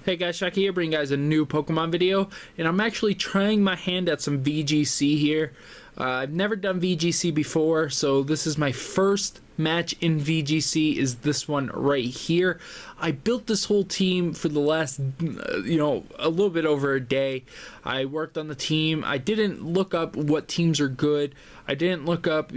Hey guys, Shaki here, bringing you guys a new Pokemon video, and I'm actually trying my hand at some VGC here. I've never done VGC before, so this is my first match in VGC, is this one right here. I built this whole team for the last, a little bit over a day. I worked on the team. I didn't look up what teams are good. I didn't look up,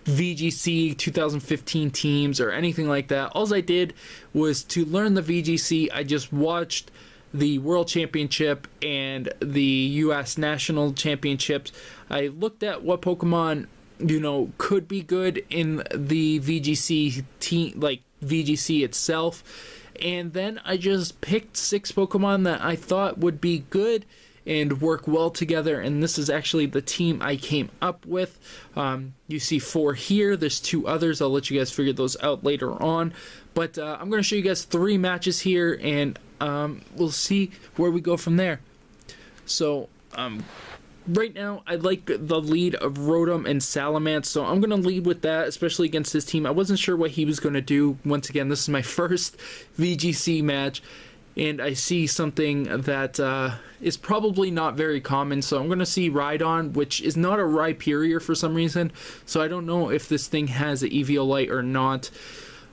VGC 2015 teams or anything like that. All I did was to learn the VGC. I just watched the World Championship and the US National Championships. I looked at what Pokemon, could be good in the VGC team, like VGC itself, and then I just picked 6 Pokemon that I thought would be good and work well together, and this is actually the team I came up with. You see 4 here. There's 2 others. I'll let you guys figure those out later on, but I'm going to show you guys 3 matches here, and we'll see where we go from there. So right now I like the lead of Rotom and Salamence, so I'm going to lead with that, especially against his team. I wasn't sure what he was going to do. Once again, this is my first VGC match, and I see something that is probably not very common. So I'm going to see Rhydon, which is not a Rhyperior for some reason, so I don't know if this thing has an Eviolite or not.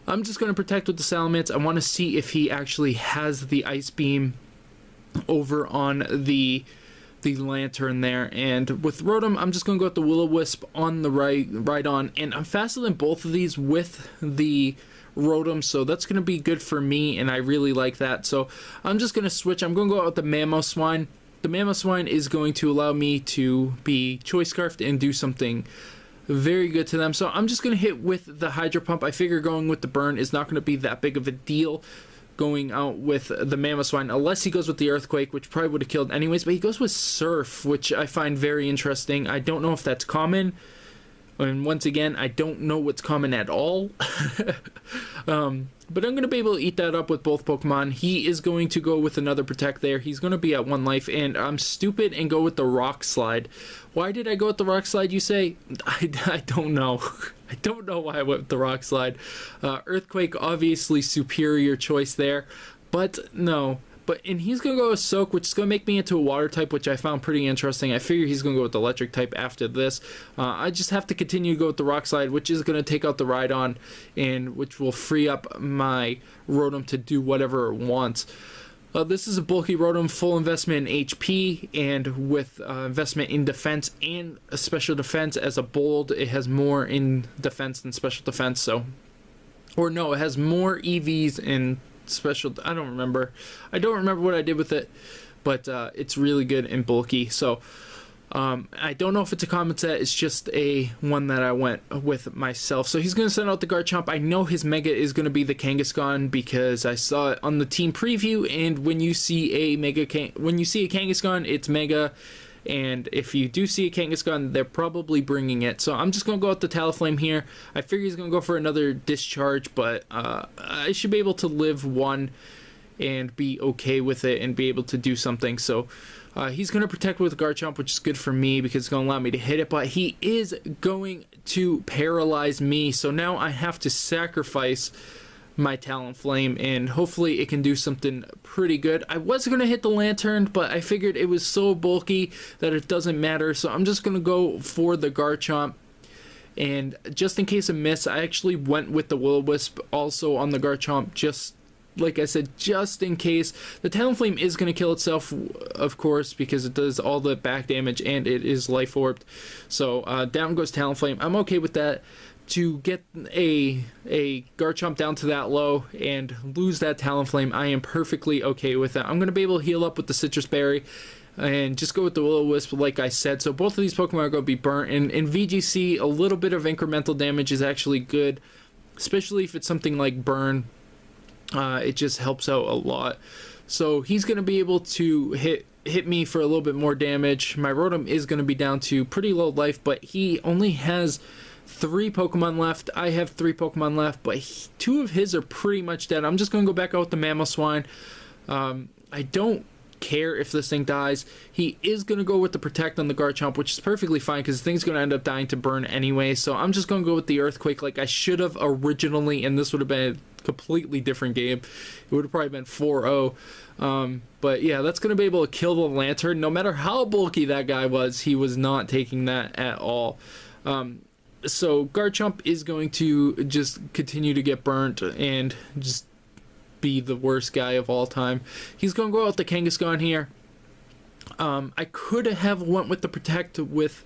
I'm just going to protect with the Salamence. I want to see if he actually has the Ice Beam over on the Lantern there. And with Rotom, I'm just going to go with the Will-O-Wisp on the Rhydon, and I'm faster than both of these with the Rotom, so that's going to be good for me, and I really like that. So I'm just going to switch. I'm going to go out with the Mamoswine. The Mamoswine is going to allow me to be Choice Scarfed and do something very good to them. So I'm just going to hit with the Hydro Pump. I figure going with the Burn is not going to be that big of a deal going out with the Mamoswine, unless he goes with the Earthquake, which probably would have killed anyways, but he goes with Surf, which I find very interesting. I don't know if that's common. And once again, I don't know what's common at all. But I'm going to be able to eat that up with both Pokemon. He is going to go with another Protect there. He's going to be at 1 life, and I'm stupid and go with the Rock Slide. Why did I go with the Rock Slide, you say? I don't know. I don't know why I went with the Rock Slide. Earthquake, obviously superior choice there, but no. And he's going to go with Soak, which is going to make me into a Water type, which I found pretty interesting. I figure he's going to go with the Electric type after this. I just have to continue to go with the Rock Slide, which is going to take out the Rhydon, and which will free up my Rotom to do whatever it wants. This is a bulky Rotom, full investment in HP, and with investment in defense and a special defense as a bold. It has more in defense than special defense, so... Or no, it has more EVs in special. I don't remember what I did with it, but it's really good and bulky. So I don't know if it's a common set. It's just a one that I went with myself. So he's going to send out the Garchomp. I know his Mega is going to be the Kangaskhan because I saw it on the team preview, and when you see a Kangaskhan, it's Mega. And if you do see a Kangaskhan, they're probably bringing it. So I'm just going to go with the Talonflame here. I figure he's going to go for another Discharge, but I should be able to live 1 and be okay with it and be able to do something. So he's going to protect with Garchomp, which is good for me because it's going to allow me to hit it. But he is going to paralyze me. So now I have to sacrifice my Talonflame, and hopefully it can do something pretty good. I was going to hit the Lantern, but I figured it was so bulky that it doesn't matter, so I'm just going to go for the Garchomp. And just in case of miss, I actually went with the Will-O-Wisp also on the Garchomp, just like I said, just in case. The Talonflame is going to kill itself, of course, because it does all the back damage and it is Life Orbed. So down goes Talonflame. I'm okay with that. To get a Garchomp down to that low and lose that Talonflame, I am perfectly okay with that. I'm going to be able to heal up with the Citrus Berry and just go with the Will-O-Wisp like I said. So both of these Pokemon are going to be burnt. And in VGC, a little bit of incremental damage is actually good, especially if it's something like Burn. It just helps out a lot. So he's going to be able to hit me for a little bit more damage. My Rotom is going to be down to pretty low life, but he only has 3 Pokemon left. I have 3 Pokemon left, but 2 of his are pretty much dead. I'm just going to go back out with the Mamoswine. I don't care if this thing dies. He is going to go with the Protect on the Garchomp, which is perfectly fine because the thing's going to end up dying to Burn anyway. So I'm just going to go with the Earthquake like I should have originally, and this would have been completely different game. It would have probably been 4-0. But yeah, that's going to be able to kill the Lantern. No matter how bulky that guy was, he was not taking that at all. So Garchomp is going to just continue to get burnt and just be the worst guy of all time. He's going to go out with the Kangaskhan here. I could have went with the Protect with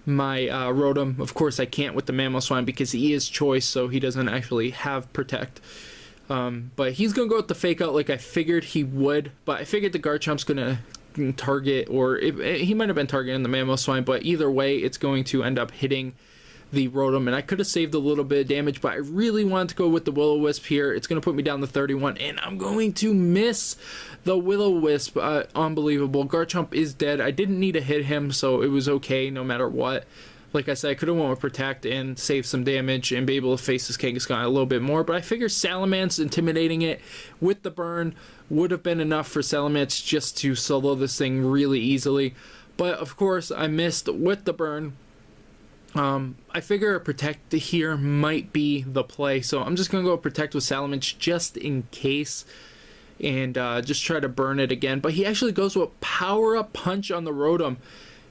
my Rotom. Of course, I can't with the Mamoswine because he is Choice, so he doesn't actually have Protect. But he's going to go with the Fake Out like I figured he would. But I figured the Garchomp's going to target, or he might have been targeting the Mamoswine, but either way, it's going to end up hitting the Rotom, and I could have saved a little bit of damage, but I really wanted to go with the Will-O-Wisp here. It's going to put me down to 31, and I'm going to miss the Will-O-Wisp. Unbelievable. Garchomp is dead. I didn't need to hit him, so it was okay no matter what. Like I said, I could have went with Protect and saved some damage and be able to face this Kangaskhan a little bit more, but I figured Salamence intimidating it with the burn would have been enough for Salamence just to solo this thing really easily. But of course, I missed with the burn. I figure a Protect here might be the play, so I'm just going to go Protect with Salamence just in case, and just try to burn it again. But he actually goes with Power Up Punch on the Rotom,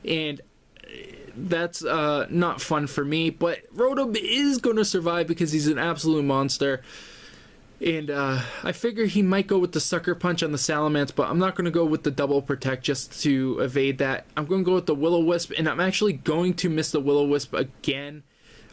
and that's not fun for me, but Rotom is going to survive because he's an absolute monster. And I figure he might go with the Sucker Punch on the Salamence, but I'm not going to go with the double Protect just to evade that. I'm going to go with the Will-O-Wisp, and I'm actually going to miss the Will-O-Wisp again.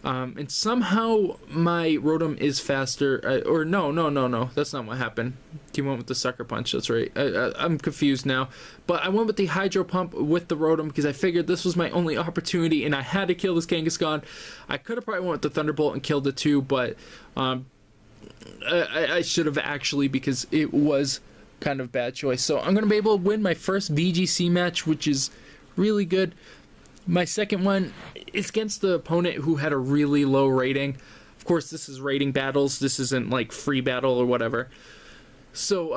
And somehow my Rotom is faster. Or no. That's not what happened. He went with the Sucker Punch. That's right. I'm confused now. But I went with the Hydro Pump with the Rotom because I figured this was my only opportunity, and I had to kill this Kangaskhan. I could have probably went with the Thunderbolt and killed it too, but I should have actually, because it was kind of bad choice. So I'm going to be able to win my first VGC match, which is really good. My second one is against the opponent who had a really low rating. Of course, this is rating battles. This isn't like free battle or whatever. So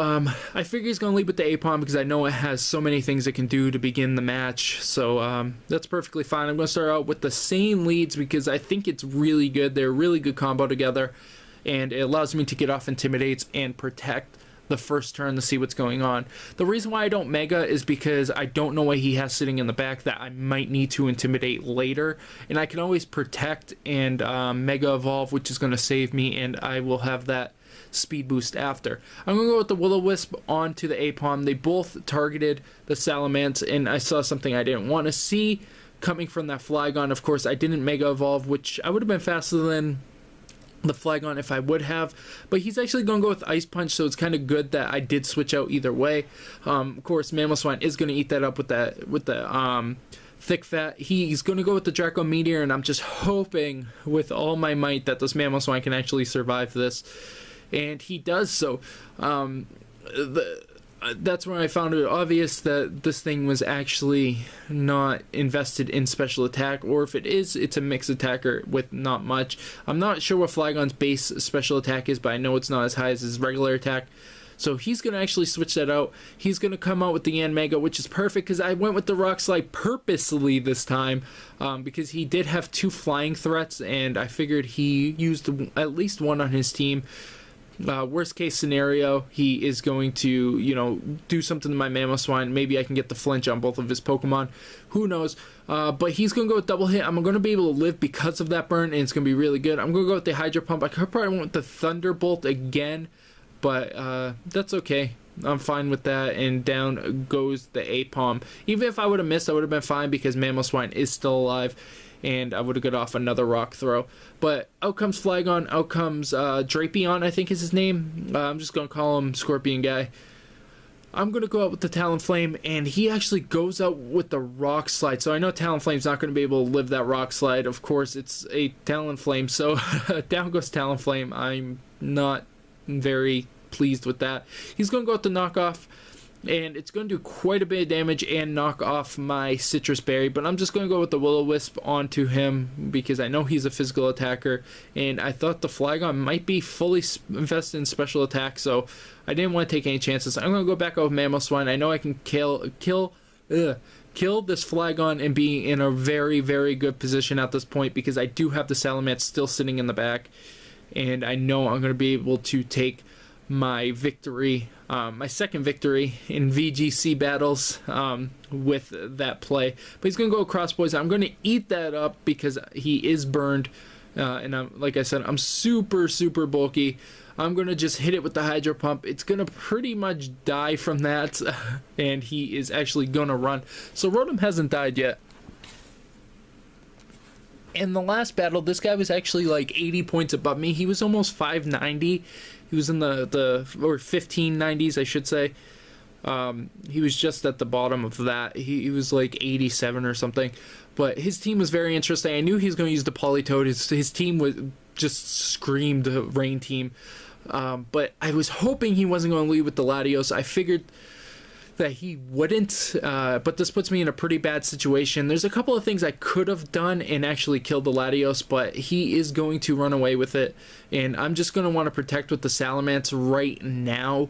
I figure he's going to lead with the Aipom because I know it has so many things it can do to begin the match. So that's perfectly fine. I'm going to start out with the same leads because I think it's really good. They're a really good combo together. And it allows me to get off Intimidates and Protect the first turn to see what's going on. The reason why I don't Mega is because I don't know what he has sitting in the back that I might need to Intimidate later. And I can always Protect and Mega Evolve, which is going to save me, and I will have that speed boost after. I'm going to go with the Will-O-Wisp onto the Aipom. They both targeted the Salamence, and I saw something I didn't want to see coming from that Flygon. Of course, I didn't Mega Evolve, which I would have been faster than the Flygon if I would have, but he's actually going to go with Ice Punch, so it's kind of good that I did switch out either way. Of course, Mamoswine is going to eat that up with the Thick Fat. He's going to go with the Draco Meteor, and I'm just hoping with all my might that this Mamoswine can actually survive this, and he does so. That's when I found it obvious that this thing was actually not invested in special attack, or if it is, it's a mixed attacker with not much. I'm not sure what Flygon's base special attack is, but I know it's not as high as his regular attack. So he's going to actually switch that out. He's going to come out with the Yanmega, which is perfect because I went with the Rock Slide purposely this time because he did have 2 flying threats, and I figured he used at least one on his team. Worst case scenario, he is going to, do something to my Mamoswine. Maybe I can get the flinch on both of his Pokemon. Who knows? But he's going to go with double hit. I'm going to be able to live because of that burn, and it's going to be really good. I'm going to go with the Hydro Pump. I could probably went with the Thunderbolt again, but that's okay. I'm fine with that, and down goes the Aipom. Even if I would have missed, I would have been fine because Mamoswine is still alive, and I would have got off another rock throw. But out comes Flygon, out comes Drapion, I think is his name. I'm just going to call him Scorpion Guy. I'm going to go out with the Talonflame, and he actually goes out with the Rock Slide. So I know Talonflame's not going to be able to live that Rock Slide. Of course, it's a Talonflame, so down goes Talonflame. I'm not very pleased with that. He's going to go with the Knockoff, and it's going to do quite a bit of damage and knock off my Citrus Berry, but I'm just going to go with the Will-O-Wisp onto him because I know he's a physical attacker, and I thought the Flygon might be fully invested in special attack, so I didn't want to take any chances. I'm going to go back out with Mamoswine. I know I can kill this Flygon and be in a very, very good position at this point because I do have the Salamence still sitting in the back. and I know I'm going to be able to take my victory, my second victory in VGC battles with that play. But he's going to go across, boys. I'm going to eat that up because he is burned, and like I said, I'm super bulky. I'm going to just hit it with the hydro pump. It's going to pretty much die from that, and he is actually going to run. So Rotom hasn't died yet. In the last battle, this guy was actually like 80 points above me. He was almost 590. He was in the or 1590s, I should say. He was just at the bottom of that. He was like 87 or something. But his team was very interesting. I knew he was going to use the Politoed. His team was just screamed Rain Team. But I was hoping he wasn't going to lead with the Latios. I figured that he wouldn't, but this puts me in a pretty bad situation. There's a couple of things I could have done and actually killed the Latios, but he is going to run away with it, and I'm just going to want to protect with the Salamence right now,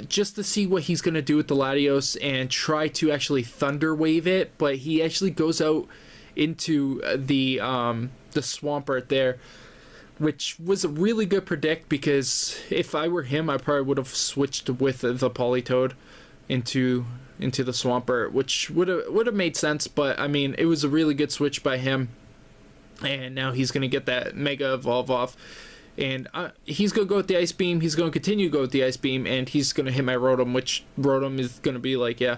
just to see what he's going to do with the Latios and try to actually Thunder Wave it, but he actually goes out into the Swampert there, which was a really good predict, because if I were him, I probably would have switched with the Politoed into the Swampert, which would have made sense. But I mean, it was a really good switch by him, and now he's gonna get that Mega Evolve off, and he's gonna go with the Ice Beam. He's gonna continue to go with the Ice Beam, and he's gonna hit my Rotom, which Rotom is gonna be like, yeah.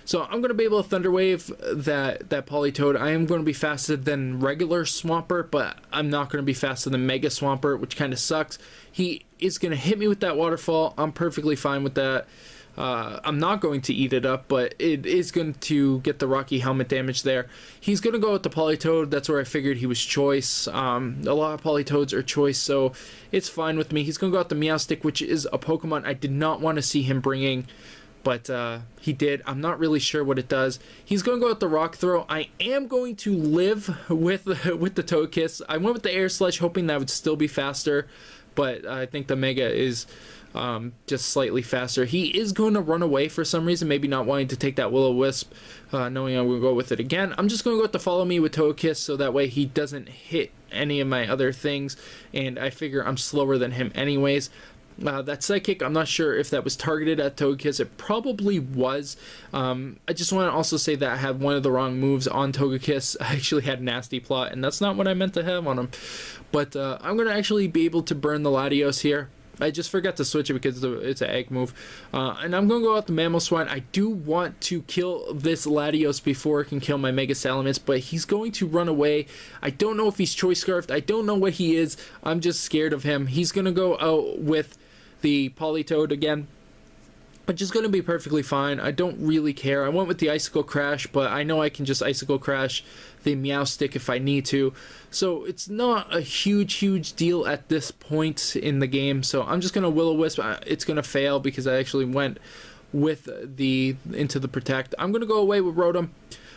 So I'm going to be able to Thunder Wave that Politoed. I am going to be faster than regular Swampert, but I'm not going to be faster than Mega Swampert, which kind of sucks. He is going to hit me with that Waterfall. I'm perfectly fine with that. I'm not going to eat it up, but it is going to get the Rocky Helmet damage there. He's going to go with the Politoed. That's where I figured he was choice. A lot of Politoeds are choice, so it's fine with me. He's going to go with the Meowstic, which is a Pokemon I did not want to see him bringing, but he did. I'm not really sure what it does. He's going to go with the Rock Throw. I am going to live with the Togekiss. I went with the Air Sledge, hoping that would still be faster, but I think the Mega is just slightly faster. He is going to run away for some reason, maybe not wanting to take that Will-O-Wisp, knowing I'm going to go with it again. I'm just going to go with the Follow Me with Togekiss, so that way he doesn't hit any of my other things, and I figure I'm slower than him anyways. That Psychic, I'm not sure if that was targeted at Togekiss. It probably was. I just want to also say that I had one of the wrong moves on Togekiss. I actually had Nasty Plot, and that's not what I meant to have on him. But I'm going to actually be able to burn the Latios here. I just forgot to switch it because it's an egg move. And I'm going to go out the Mamoswine. I do want to kill this Latios before it can kill my Mega Salamence, but he's going to run away. I don't know if he's Choice Scarfed. I don't know what he is. I'm just scared of him. He's going to go out with the Politoed again, which is going to be perfectly fine. I don't really care. I went with the Icicle Crash, but I know I can just Icicle Crash the Meowstic if I need to. So it's not a huge deal at this point in the game. So I'm just going to Will-O-Wisp. It's going to fail because I actually went with into the Protect. I'm going to go away with Rotom.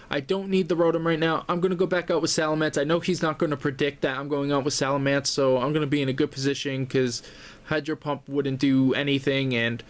I don't need the Rotom right now. I'm going to go back out with Salamence. I know he's not going to predict that I'm going out with Salamence, so I'm going to be in a good position because Hydro Pump wouldn't do anything, and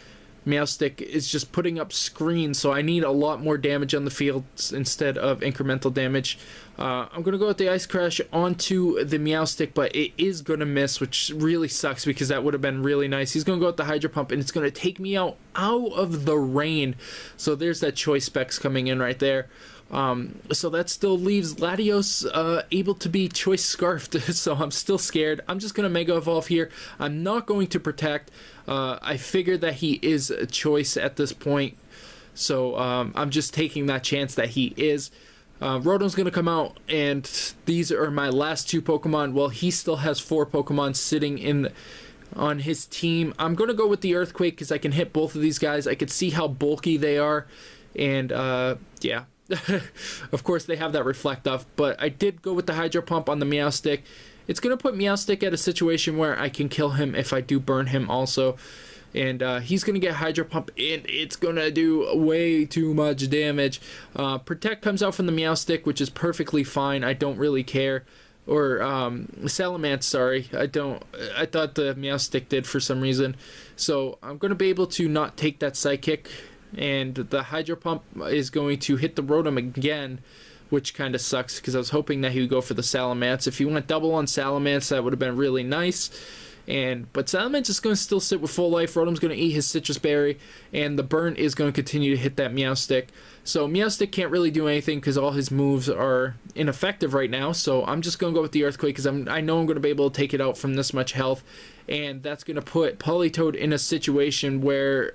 Meowstic is just putting up screens, so I need a lot more damage on the field instead of incremental damage. I'm going to go with the Ice Crash onto the Meowstic, but it is going to miss, which really sucks because that would have been really nice. He's going to go with the Hydro Pump, and it's going to take me out of the rain. So there's that Choice Specs coming in right there. So that still leaves Latios able to be Choice Scarfed, so I'm still scared. I'm just going to Mega Evolve here. I'm not going to Protect. I figured that he is a choice at this point, so I'm just taking that chance that he is. Rotom's going to come out, and these are my last two Pokemon. Well, he still has 4 Pokemon sitting on his team. I'm going to go with the Earthquake because I can hit both of these guys. I can see how bulky they are, and yeah. Of course they have that Reflect Off, but I did go with the Hydro Pump on the Meowstic. It's going to put Meowstic at a situation where I can kill him if I do burn him also. And he's going to get Hydro Pump, and it's going to do way too much damage. Protect comes out from the Meowstic, which is perfectly fine. I don't really care. Or Salamence, sorry. I thought the Meowstic did for some reason. So I'm going to be able to not take that Psychic, and the Hydro Pump is going to hit the Rotom again, which kind of sucks because I was hoping that he would go for the Salamence. If he went double on Salamence, that would have been really nice. But Salamence is going to still sit with full life. Rotom's going to eat his Citrus Berry, and the Burn is going to continue to hit that Meowstic. So Meowstic can't really do anything because all his moves are ineffective right now. So I'm just going to go with the Earthquake because I know I'm going to be able to take it out from this much health. And that's going to put Politoed in a situation where,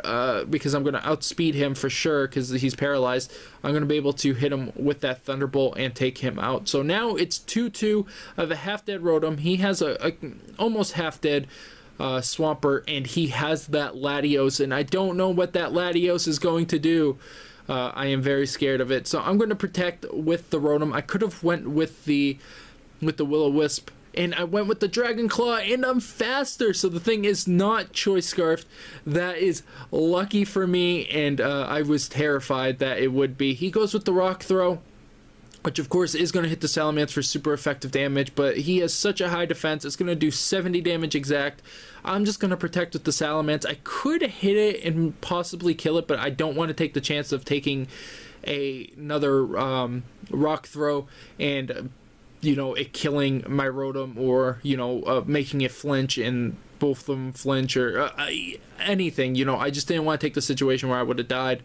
because I'm going to outspeed him for sure because he's paralyzed, I'm going to be able to hit him with that Thunderbolt and take him out. So now it's 2-2 of a half-dead Rotom. He has a almost half-dead Swampert, and he has that Latios, and I don't know what that Latios is going to do. I am very scared of it. So I'm going to protect with the Rotom. I could have went with the Will-O-Wisp, and I went with the Dragon Claw, and I'm faster. So the thing is not Choice Scarfed. That is lucky for me, and I was terrified that it would be. He goes with the Rock Throw, which of course is going to hit the Salamence for super effective damage, but he has such a high defense. It's going to do 70 damage exact. I'm just going to protect with the Salamence. I could hit it and possibly kill it, but I don't want to take the chance of taking another Rock Throw and it killing my Rotom, or making it flinch and both of them flinch, or anything. I just didn't want to take the situation where I would have died.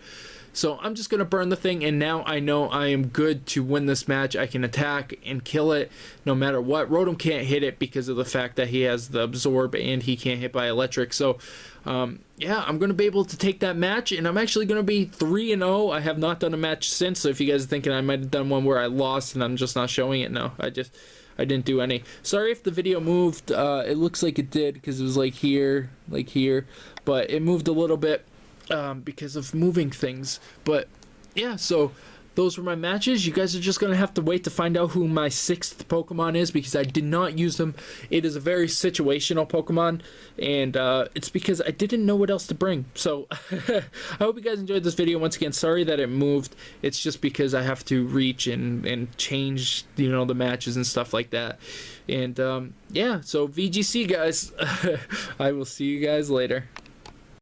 So I'm just going to burn the thing, and now I know I am good to win this match. I can attack and kill it no matter what. Rotom can't hit it because of the fact that he has the Absorb and he can't hit by Electric. So, yeah, I'm going to be able to take that match, and I'm actually going to be 3-0. I have not done a match since, so if you guys are thinking I might have done one where I lost and I'm just not showing it, no, I didn't do any. Sorry if the video moved. It looks like it did because it was like here, but it moved a little bit. Because of moving things. But yeah, so those were my matches. You guys are just gonna have to wait to find out who my 6th Pokemon is, because I did not use them. It is a very situational Pokemon, and it's because I didn't know what else to bring. So I hope you guys enjoyed this video. Once again, sorry that it moved. It's just because I have to reach and change the matches and stuff like that. And yeah, so VGC guys. I will see you guys later.